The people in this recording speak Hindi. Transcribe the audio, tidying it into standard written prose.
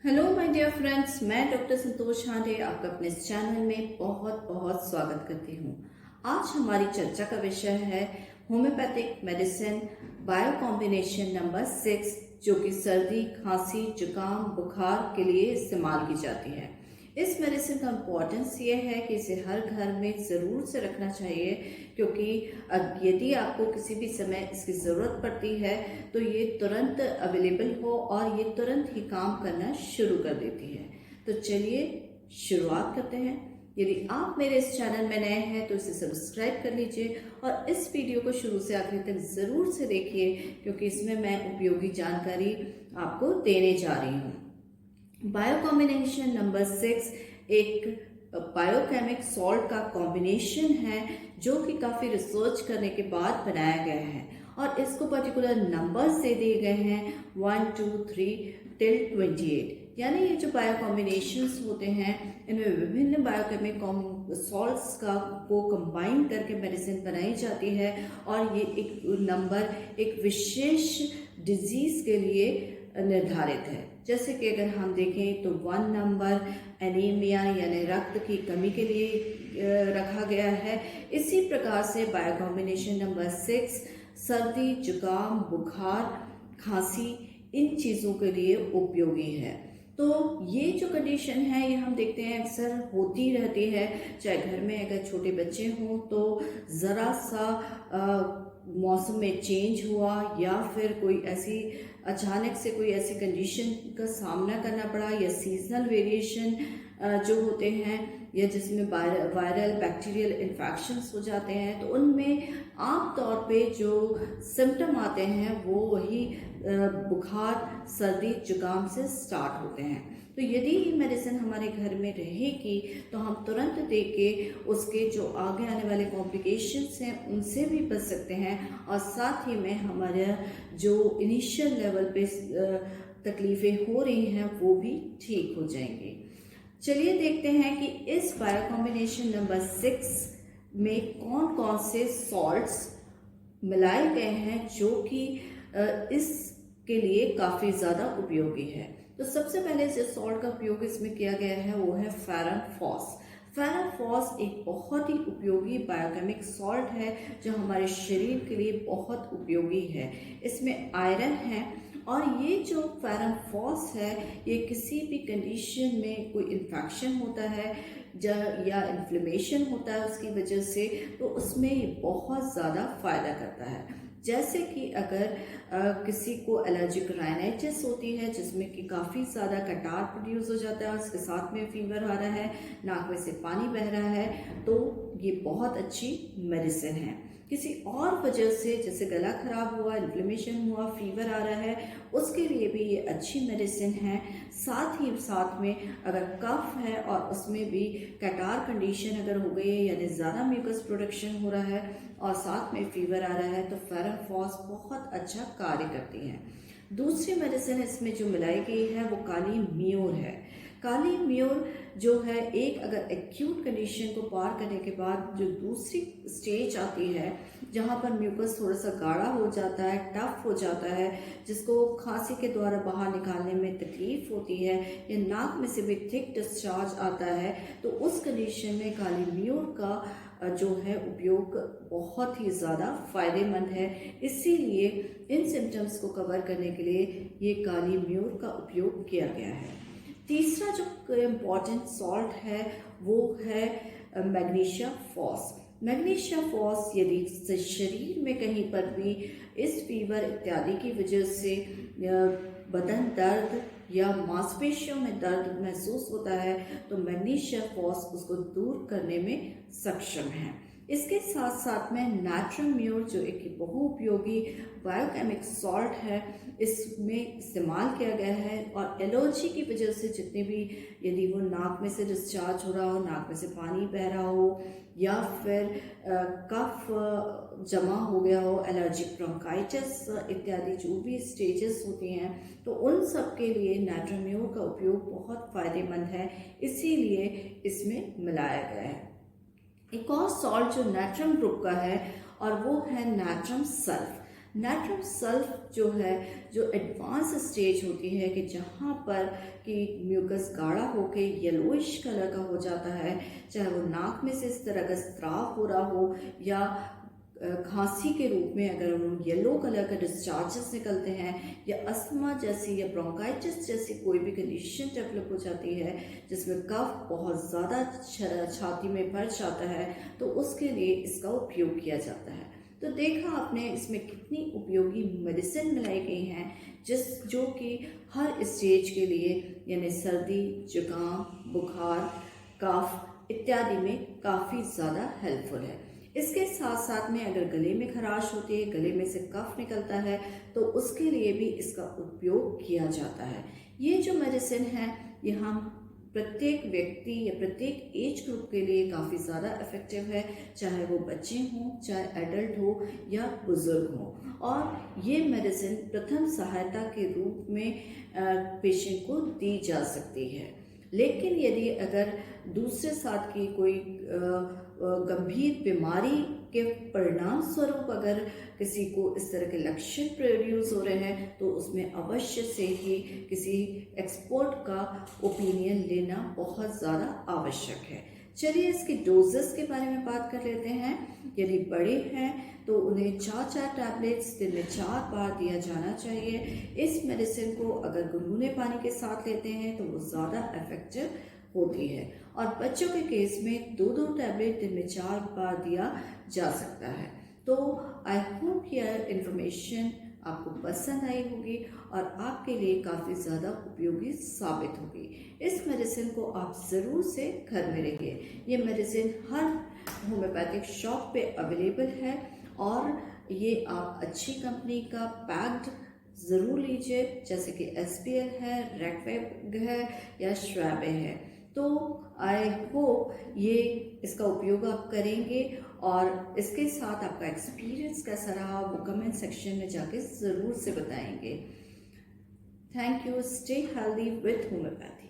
हेलो माय डियर फ्रेंड्स, मैं डॉक्टर संतोष हांडे आपका अपने इस चैनल में बहुत बहुत स्वागत करती हूँ। आज हमारी चर्चा का विषय है homeopathic medicine bio combination number 6, जो कि सर्दी, खांसी, जुकाम, बुखार के लिए इस्तेमाल की जाती है। इस मेडिसिन का इम्पोर्टेंस ये है कि इसे हर घर में ज़रूर से रखना चाहिए, क्योंकि यदि आपको किसी भी समय इसकी ज़रूरत पड़ती है तो ये तुरंत अवेलेबल हो और ये तुरंत ही काम करना शुरू कर देती है। तो चलिए शुरुआत करते हैं। यदि आप मेरे इस चैनल में नए हैं तो इसे सब्सक्राइब कर लीजिए और इस वीडियो को शुरू से आखिर तक ज़रूर से देखिए, क्योंकि इसमें मैं उपयोगी जानकारी आपको देने जा रही हूँ। बायो कॉम्बिनेशन नंबर 6 एक बायोकेमिक सॉल्ट का कॉम्बिनेशन है, जो कि काफ़ी रिसर्च करने के बाद बनाया गया है और इसको पर्टिकुलर नंबर्स दे दिए गए हैं 1, 2, 3 टिल 28। यानी ये जो बायो कॉम्बिनेशंस होते हैं, इनमें विभिन्न बायोकेमिक सॉल्ट्स का को कंबाइन करके मेडिसिन बनाई जाती है और ये एक नंबर एक विशेष डिजीज के लिए निर्धारित है। जैसे कि अगर हम देखें तो 1 नंबर एनीमिया यानी रक्त की कमी के लिए रखा गया है। इसी प्रकार से बायो कॉम्बिनेशन नंबर 6 सर्दी, जुकाम, बुखार, खांसी, इन चीज़ों के लिए उपयोगी है। तो ये जो कंडीशन है ये हम देखते हैं अक्सर होती रहती है, चाहे घर में अगर छोटे बच्चे हों तो ज़रा सा मौसम में चेंज हुआ या फिर कोई ऐसी अचानक से कोई ऐसी कंडीशन का सामना करना पड़ा या सीजनल वेरिएशन जो होते हैं या जिसमें वायरल बैक्टीरियल इन्फेक्शंस हो जाते हैं, तो उनमें आम तौर पे जो सिम्टम आते हैं वो वही बुखार, सर्दी, जुकाम से स्टार्ट होते हैं। तो यदि ये मेडिसिन हमारे घर में रहेगी तो हम तुरंत दे के उसके जो आगे आने वाले कॉम्प्लिकेशंस हैं उनसे भी बच सकते हैं और साथ ही में हमारा जो इनिशियल लेवल पे तकलीफ़ें हो रही हैं वो भी ठीक हो जाएंगी। चलिए देखते हैं कि इस बायो कॉम्बिनेशन नंबर 6 में कौन कौन से सॉल्ट्स मिलाए गए हैं जो कि इसके लिए काफ़ी ज़्यादा उपयोगी है। तो सबसे पहले जिस सॉल्ट का उपयोग इसमें किया गया है वो है फेरन फॉस। फेरन फॉस एक बहुत ही उपयोगी बायोकेमिक सॉल्ट है जो हमारे शरीर के लिए बहुत उपयोगी है। इसमें आयरन है और ये जो फेरन फॉस है ये किसी भी कंडीशन में कोई इन्फेक्शन होता है या इन्फ्लेमेशन होता है उसकी वजह से, तो उसमें ये बहुत ज़्यादा फ़ायदा करता है। जैसे कि अगर किसी को एलर्जिक राइनाइटिस होती है जिसमें कि काफ़ी ज़्यादा कटार प्रोड्यूस हो जाता है और उसके साथ में फीवर आ रहा है, नाक में से पानी बह रहा है, तो ये बहुत अच्छी मेडिसिन है। किसी और वजह से जैसे गला खराब हुआ, इन्फ्लेमेशन हुआ, फीवर आ रहा है, उसके लिए भी ये अच्छी मेडिसिन है। साथ ही साथ में अगर कफ है और उसमें भी कैटार कंडीशन अगर हो गई है यानी ज़्यादा म्यूकस प्रोडक्शन हो रहा है और साथ में फीवर आ रहा है, तो फेरन फॉस बहुत अच्छा कार्य करती है। दूसरी मेडिसिन इसमें जो मिलाई गई है वो काली म्यूर है। काली म्यूर जो है एक अगर एक्यूट कंडीशन को पार करने के बाद जो दूसरी स्टेज आती है जहाँ पर म्यूकस थोड़ा सा गाढ़ा हो जाता है, टफ हो जाता है, जिसको खांसी के द्वारा बाहर निकालने में तकलीफ होती है या नाक में से भी थिक डिस्चार्ज आता है, तो उस कंडीशन में काली म्यूर का जो है उपयोग बहुत ही ज़्यादा फ़ायदेमंद है। इसीलिए इन सिम्टम्स को कवर करने के लिए ये काली म्यूर का उपयोग किया गया है। तीसरा जो इम्पॉर्टेंट सॉल्ट है वो है मैग्नीशियम फॉस। मैग्नीशियम फॉस यदि शरीर में कहीं पर भी इस फीवर इत्यादि की वजह से बदन दर्द या मांसपेशियों में दर्द महसूस होता है, तो मैग्नीशियम फॉस उसको दूर करने में सक्षम है। इसके साथ साथ में नाट्रियम म्यूर जो एक बहुउपयोगी बायोकेमिक सॉल्ट है, इसमें इस्तेमाल किया गया है और एलर्जी की वजह से जितने भी यदि वो नाक में से डिस्चार्ज हो रहा हो, नाक में से पानी बह रहा हो या फिर कफ जमा हो गया हो, एलर्जिक ब्रोंकाइटिस इत्यादि जो भी स्टेजेस होती हैं, तो उन सब के लिए नाट्रियम म्यूर का उपयोग बहुत फ़ायदेमंद है, इसीलिए इसमें मिलाया गया है। एक और सॉल्ट जो नाट्रियम ग्रुप का है और वो है नाट्रियम सल्फ। नेट्रल सल्फ जो है, जो एडवांस स्टेज होती है कि जहाँ पर कि म्यूकस गाढ़ा होके येलोइश कलर का हो जाता है, चाहे वो नाक में से इस तरह का स्राव हो रहा हो या खांसी के रूप में अगर उन येलो कलर का डिस्चार्जेस निकलते हैं, या अस्थमा जैसी या ब्रोंकाइटिस जैसी कोई भी कंडीशन डेवलप हो जाती है जिसमें कफ बहुत ज़्यादा छाती में भर जाता है, तो उसके लिए इसका उपयोग किया जाता है। तो देखा आपने इसमें कितनी उपयोगी मेडिसिन मिलाई गई हैं, जो कि हर स्टेज के लिए, यानी सर्दी, जुकाम, बुखार, कफ इत्यादि में काफ़ी ज़्यादा हेल्पफुल है। इसके साथ साथ में अगर गले में खराश होती है, गले में से कफ निकलता है, तो उसके लिए भी इसका उपयोग किया जाता है। ये जो मेडिसिन है ये हम प्रत्येक व्यक्ति या प्रत्येक एज ग्रुप के लिए काफ़ी ज़्यादा इफ़ेक्टिव है, चाहे वो बच्चे हों, चाहे एडल्ट हो या बुज़ुर्ग हों। और ये मेडिसिन प्रथम सहायता के रूप में पेशेंट को दी जा सकती है। लेकिन यदि अगर दूसरे साथ की कोई गंभीर बीमारी के परिणाम स्वरूप अगर किसी को इस तरह के लक्षण प्रोड्यूस हो रहे हैं, तो उसमें अवश्य से ही किसी एक्सपर्ट का ओपिनियन लेना बहुत ज़्यादा आवश्यक है। चलिए इसकी डोजेस के बारे में बात कर लेते हैं। यदि बड़े हैं तो उन्हें 4 टैबलेट्स दिन में 4 बार दिया जाना चाहिए। इस मेडिसिन को अगर गुनगुने पानी के साथ लेते हैं तो वो ज़्यादा इफेक्टिव होती है। और बच्चों के केस में 2 टैबलेट दिन में 4 बार दिया जा सकता है। तो आई होप यह इन्फॉर्मेशन आपको पसंद आई होगी और आपके लिए काफ़ी ज़्यादा उपयोगी साबित होगी। इस मेडिसिन को आप ज़रूर से घर में रखिए। ये मेडिसिन हर होम्योपैथिक शॉप पे अवेलेबल है और ये आप अच्छी कंपनी का पैक्ड ज़रूर लीजिए, जैसे कि SPL है, रैकवेब है या श्वैबे है। तो आई होप ये इसका उपयोग आप करेंगे और इसके साथ आपका एक्सपीरियंस कैसा रहा वो कमेंट सेक्शन में जाके ज़रूर से बताएंगे। Thank you. Stay healthy with homeopathy.